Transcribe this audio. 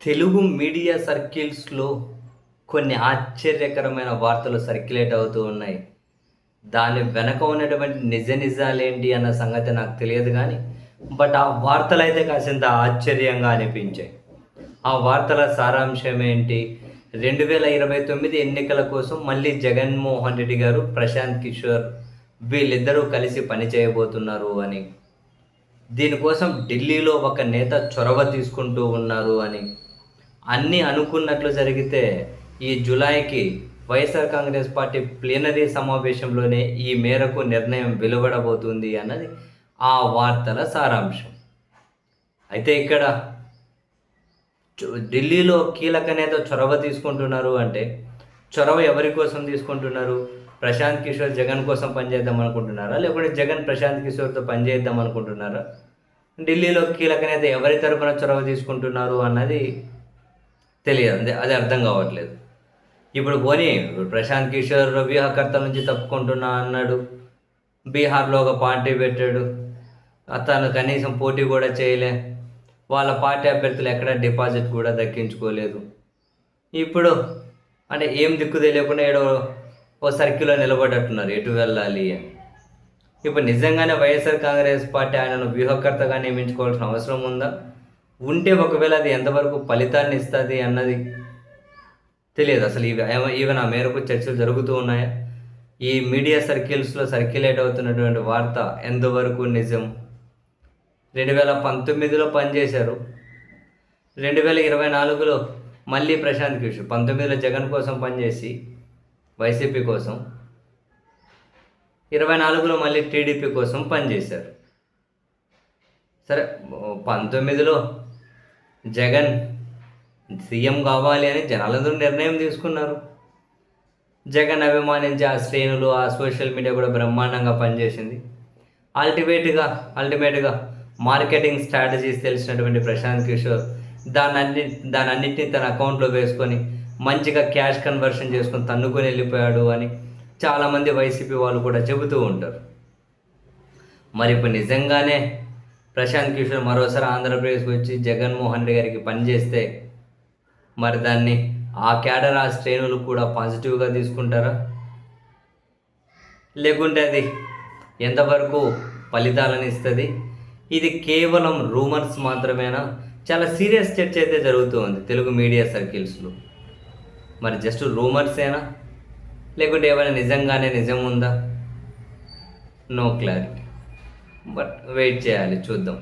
Telugu media సర్కిల్స్‌లో కొన్ని ఆశ్చర్యకరమైన వార్తలు సర్క్యులేట్ అవుతూ ఉన్నాయి. దాని వెనక ఉన్నటువంటి నిజాలేంటి అన్న సంగతి నాకు తెలియదు గానీ, బట్ ఆ వార్తలైతే కాసింత ఆశ్చర్యంగా అనిపించాయి. ఆ వార్తల సారాంశం ఏంటి? 2029 ఎన్నికల కోసం మళ్ళీ జగన్మోహన్ రెడ్డి గారు, ప్రశాంత్ కిషోర్ వీళ్ళిద్దరూ కలిసి పని చేయబోతున్నారు అని. దీనికోసం ఢిల్లీలో ఒక నేత చొరవ తీసుకుంటూ ఉన్నారు అని. అన్నీ అనుకున్నట్లు జరిగితే ఈ జులైకి వైఎస్ఆర్ కాంగ్రెస్ పార్టీ ప్లీనరీ సమావేశంలోనే ఈ మేరకు నిర్ణయం వెలువడబోతుంది అన్నది ఆ వార్తల సారాంశం. అయితే ఇక్కడ ఢిల్లీలో కీలక నేత చొరవ తీసుకుంటున్నారు అంటే, చొరవ ఎవరి కోసం తీసుకుంటున్నారు? ప్రశాంత్ కిషోర్ జగన్ కోసం పనిచేద్దాం అనుకుంటున్నారా? లేకుంటే జగన్ ప్రశాంత్ కిషోర్తో పనిచేద్దాం అనుకుంటున్నారా? ఢిల్లీలో కీలక నేత ఎవరి తరపున చొరవ తీసుకుంటున్నారు అన్నది తెలియదు. అది అర్థం కావట్లేదు. ఇప్పుడు పోనీ ప్రశాంత్ కిషోర్ వ్యూహకర్త నుంచి తప్పుకుంటున్నా అన్నాడు. బీహార్లో ఒక పార్టీ పెట్టాడు. అతను కనీసం పోటీ కూడా చేయలే. వాళ్ళ పార్టీ అభ్యర్థులు ఎక్కడ డిపాజిట్ కూడా దక్కించుకోలేదు. ఇప్పుడు అంటే ఏం దిక్కు తెలియకుండా ఏడో ఓ సర్కిల్లో నిలబడ్డట్టున్నారు ఎటు వెళ్ళాలి అని. ఇప్పుడు నిజంగానే వైఎస్ఆర్ కాంగ్రెస్ పార్టీ ఆయనను వ్యూహకర్తగా నియమించుకోవాల్సిన అవసరం ఉందా? ఉంటే ఒకవేళ అది ఎంతవరకు ఫలితాన్ని ఇస్తుంది అన్నది తెలియదు. అసలు ఈవెన్ ఆ మేరకు చర్చలు జరుగుతూ ఉన్నాయా? ఈ మీడియా సర్కిల్స్లో సర్క్యులేట్ అవుతున్నటువంటి వార్త ఎంతవరకు నిజం? 2019లో పనిచేశారు. 2024లో మళ్ళీ ప్రశాంత్ కిషోర్ 19లో జగన్ కోసం పనిచేసి వైసీపీ కోసం, 24లో మళ్ళీ టీడీపీ కోసం పనిచేశారు. సరే, 19లో జగన్ సీఎం కావాలి అని జనాలందరూ నిర్ణయం తీసుకున్నారు. జగన్ అభిమానించి ఆ శ్రేణులు, ఆ సోషల్ మీడియా కూడా బ్రహ్మాండంగా పనిచేసింది. అల్టిమేట్గా మార్కెటింగ్ స్ట్రాటజీస్ తెలిసినటువంటి ప్రశాంత్ కిషోర్ దానన్నింటినీ తన అకౌంట్లో వేసుకొని మంచిగా క్యాష్ కన్వర్షన్ చేసుకొని తన్నుకొని వెళ్ళిపోయాడు అని చాలామంది వైసీపీ వాళ్ళు కూడా చెబుతూ ఉంటారు. మరి ఇప్పుడు నిజంగానే ప్రశాంత్ కిషోర్ మరోసారి ఆంధ్రప్రదేశ్కి వచ్చి జగన్మోహన్ రెడ్డి గారికి పనిచేస్తే మరి దాన్ని ఆ క్యాడర్, ఆ శ్రేణులు కూడా పాజిటివ్గా తీసుకుంటారా? లేకుంటే అది ఎంతవరకు ఫలితాలను ఇస్తుంది? ఇది కేవలం రూమర్స్ మాత్రమేనా? చాలా సీరియస్ చర్చ అయితే జరుగుతూ ఉంది తెలుగు మీడియా సర్కిల్స్లో. మరి జస్ట్ రూమర్సేనా, లేకుంటే ఏమైనా నిజంగానే నిజం ఉందా? No clarity. బట్ వెయిట్ చేయాలి, చూద్దాం.